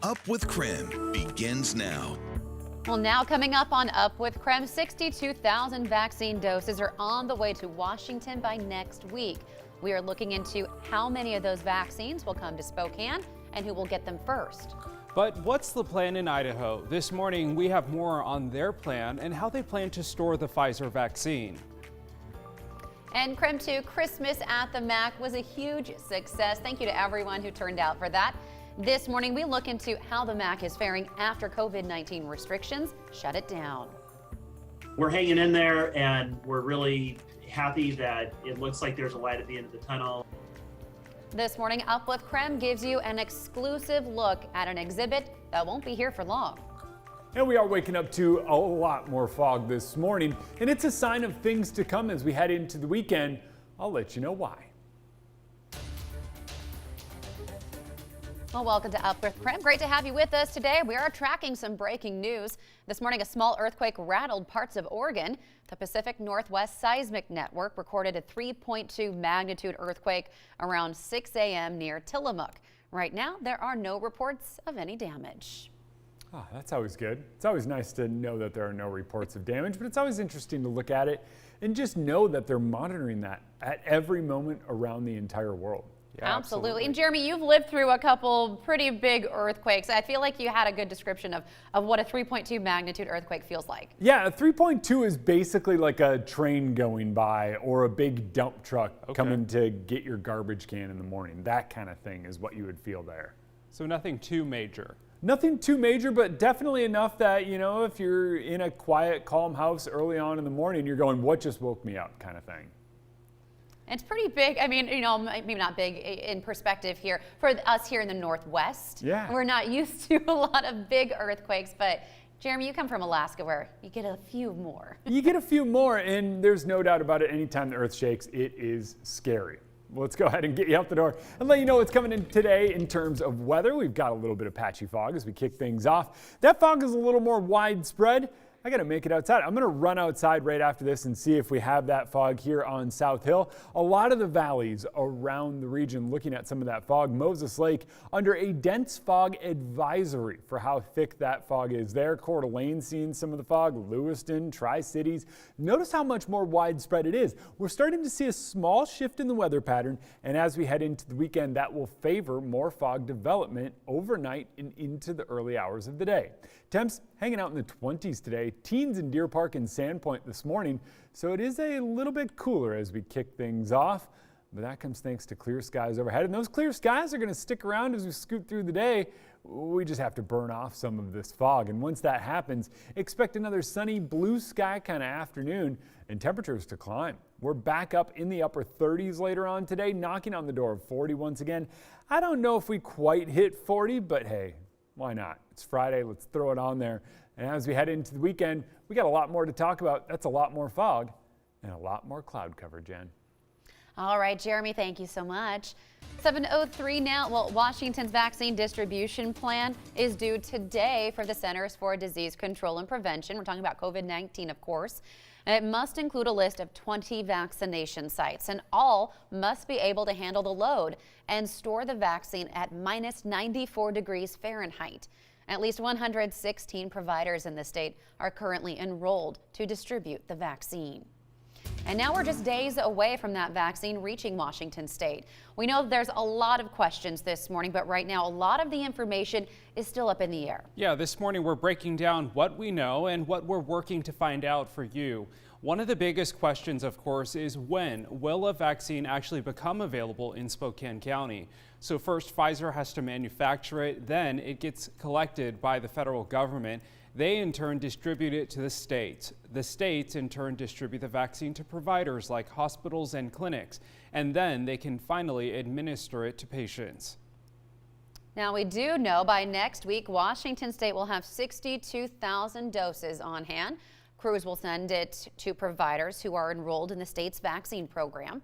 Up with KREM begins now. Well, now coming up on Up with KREM, 62,000 vaccine doses are on the way to Washington by next week. We are looking into how many of those vaccines will come to Spokane and who will get them first. But what's the plan in Idaho? This morning, we have more on their plan and how they plan to store the Pfizer vaccine. And KREM 2 Christmas at the Mac was a huge success. Thank you to everyone who turned out for that. This morning, we look into how the Mac is faring after COVID-19 restrictions shut it down. We're hanging in there, and we're really happy that it looks like there's a light at the end of the tunnel. This morning, Up with KREM gives you an exclusive look at an exhibit that won't be here for long. And we are waking up to a lot more fog this morning, and it's a sign of things to come as we head into the weekend. I'll let you know why. Well, welcome to Up with KREM. Great to have you with us today. We are tracking some breaking news. This morning, a small earthquake rattled parts of Oregon. The Pacific Northwest Seismic Network recorded a 3.2 magnitude earthquake around 6 a.m. near Tillamook. Right now, there are no reports of any damage. Oh, that's always good. It's always nice to know that there are no reports of damage, but it's always interesting to look at it and just know that they're monitoring that at every moment around the entire world. Yeah, absolutely. And Jeremy, you've lived through a couple pretty big earthquakes. I feel like you had a good description of what a 3.2 magnitude earthquake feels like. Yeah, a 3.2 is basically like a train going by or a big dump truck coming to get your garbage can in the morning. That kind of thing is what you would feel there. So nothing too major. Nothing too major, but definitely enough that, you know, if you're in a quiet, calm house early on in the morning, you're going, what just woke me up kind of thing. It's pretty big. I mean, you know, maybe not big in perspective here for us here in the Northwest. Yeah. We're not used to a lot of big earthquakes, but Jeremy, you come from Alaska where you get a few more. You get a few more, and there's no doubt about it. Anytime the earth shakes, it is scary. Well, let's go ahead and get you out the door and let you know what's coming in today in terms of weather. We've got a little bit of patchy fog as we kick things off. That fog is a little more widespread. I got to make it outside. I'm going to run outside right after this and see if we have that fog here on South Hill. A lot of the valleys around the region looking at some of that fog. Moses Lake under a dense fog advisory for how thick that fog is there. Coeur d'Alene seeing some of the fog. Lewiston, Tri-Cities. Notice how much more widespread it is. We're starting to see a small shift in the weather pattern, and as we head into the weekend, that will favor more fog development overnight and into the early hours of the day. Temps hanging out in the 20s today. Teens in Deer Park and Sandpoint this morning, so it is a little bit cooler as we kick things off, but that comes thanks to clear skies overhead, and those clear skies are going to stick around as we scoot through the day. We just have to burn off some of this fog, and once that happens, expect another sunny blue sky kind of afternoon and temperatures to climb. We're back up in the upper 30s later on today, knocking on the door of 40 once again. I don't know if we quite hit 40, but hey, why not? It's Friday, let's throw it on there. And as we head into the weekend, we got a lot more to talk about. That's a lot more fog and a lot more cloud cover, Jen. All right, Jeremy, thank you so much. 7:03 now. Well, Washington's vaccine distribution plan is due today for the Centers for Disease Control and Prevention. We're talking about COVID-19, of course. It must include a list of 20 vaccination sites, and all must be able to handle the load and store the vaccine at minus 94 degrees Fahrenheit. At least 116 providers in the state are currently enrolled to distribute the vaccine. And now we're just days away from that vaccine reaching Washington state. We know there's a lot of questions this morning, but right now a lot of the information is still up in the air. Yeah, this morning we're breaking down what we know and what we're working to find out for you. One of the biggest questions, of course, is when will a vaccine actually become available in Spokane County? So first, Pfizer has to manufacture it, then it gets collected by the federal government. They in turn distribute it to the states. The states in turn distribute the vaccine to providers like hospitals and clinics, and then they can finally administer it to patients. Now we do know by next week, Washington state will have 62,000 doses on hand. Crews will send it to providers who are enrolled in the state's vaccine program.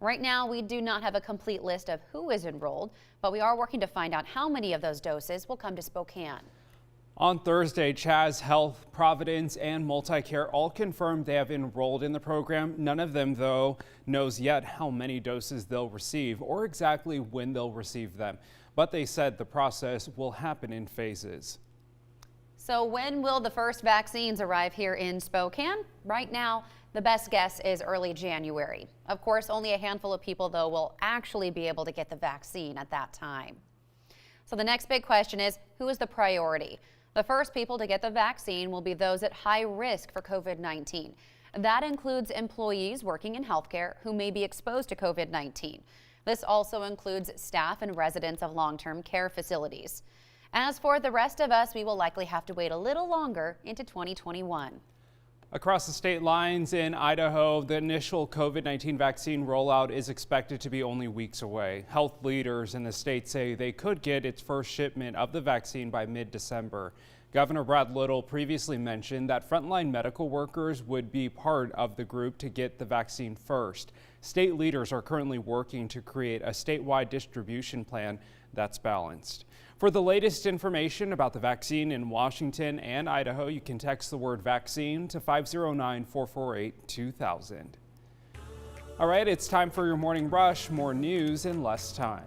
Right now, we do not have a complete list of who is enrolled, but we are working to find out how many of those doses will come to Spokane. On Thursday, Chaz Health, Providence, and MultiCare all confirmed they have enrolled in the program. None of them, though, knows yet how many doses they'll receive or exactly when they'll receive them. but they said the process will happen in phases. So when will the first vaccines arrive here in Spokane? Right now, the best guess is early January. Of course, only a handful of people, though, will actually be able to get the vaccine at that time. So the next big question is, who is the priority? The first people to get the vaccine will be those at high risk for COVID-19. That includes employees working in healthcare who may be exposed to COVID-19. This also includes staff and residents of long-term care facilities. As for the rest of us, we will likely have to wait a little longer into 2021. Across the state lines in Idaho, the initial COVID-19 vaccine rollout is expected to be only weeks away. Health leaders in the state say they could get its first shipment of the vaccine by mid-December. Governor Brad Little previously mentioned that frontline medical workers would be part of the group to get the vaccine first. State leaders are currently working to create a statewide distribution plan that's balanced. For the latest information about the vaccine in Washington and Idaho, you can text the word vaccine to 509-448-2000. All right, it's time for your morning rush. More news in less time.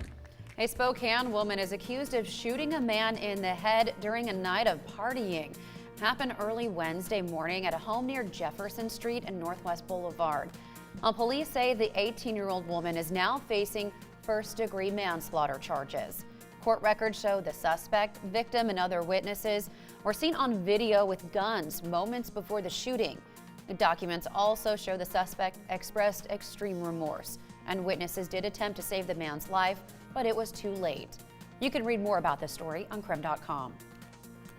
A Spokane woman is accused of shooting a man in the head during a night of partying. Happened early Wednesday morning at a home near Jefferson Street and Northwest Boulevard. Police say the 18-year-old woman is now facing first-degree manslaughter charges. Court records show the suspect, victim, and other witnesses were seen on video with guns moments before the shooting. The documents also show the suspect expressed extreme remorse, and witnesses did attempt to save the man's life, but it was too late. You can read more about this story on KREM.com.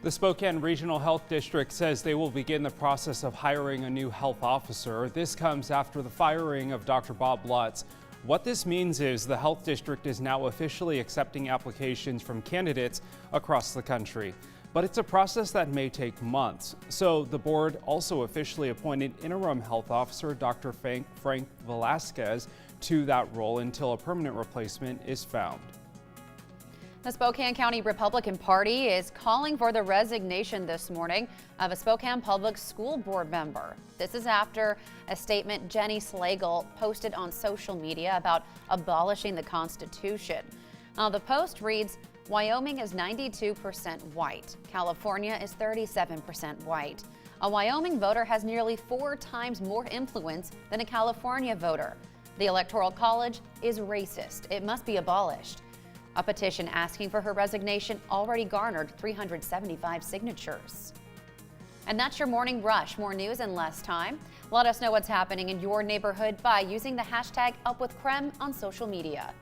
The Spokane Regional Health District says they will begin the process of hiring a new health officer. This comes after the firing of Dr. Bob Lutz. What this means is the health district is now officially accepting applications from candidates across the country. But it's a process that may take months. So the board also officially appointed interim health officer Dr. Frank Velasquez to that role until a permanent replacement is found. The Spokane County Republican Party is calling for the resignation this morning of a Spokane Public School Board member. This is after a statement Jenny Slagle posted on social media about abolishing the Constitution. Now, the post reads, Wyoming is 92% white. California is 37% white. A Wyoming voter has nearly 4 times more influence than a California voter. The Electoral College is racist. It must be abolished. A petition asking for her resignation already garnered 375 signatures. And that's your morning rush. More news in less time. Let us know what's happening in your neighborhood by using the hashtag #UpWithKREM on social media.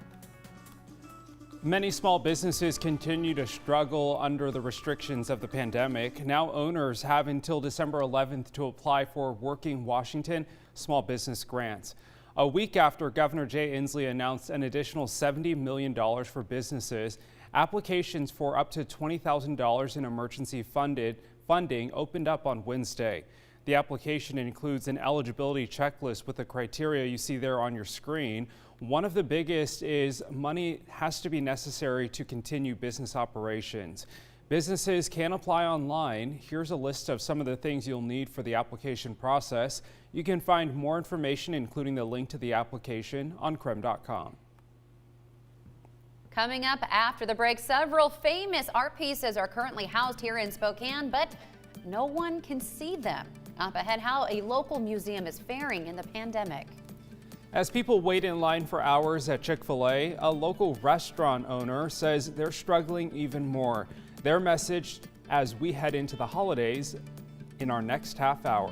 Many small businesses continue to struggle under the restrictions of the pandemic. Now owners have until December 11th to apply for Working Washington small business grants. A week after Governor Jay Inslee announced an additional $70 million for businesses, applications for up to $20,000 in emergency funding opened up on Wednesday. The application includes an eligibility checklist with the criteria you see there on your screen. One of the biggest is money has to be necessary to continue business operations. Businesses can apply online. Here's a list of some of the things you'll need for the application process. You can find more information, including the link to the application, on KREM.com. Coming up after the break, several famous art pieces are currently housed here in Spokane, but no one can see them. Up ahead, how a local museum is faring in the pandemic. As people wait in line for hours at Chick-fil-A, a local restaurant owner says they're struggling even more. Their message as we head into the holidays in our next half hour.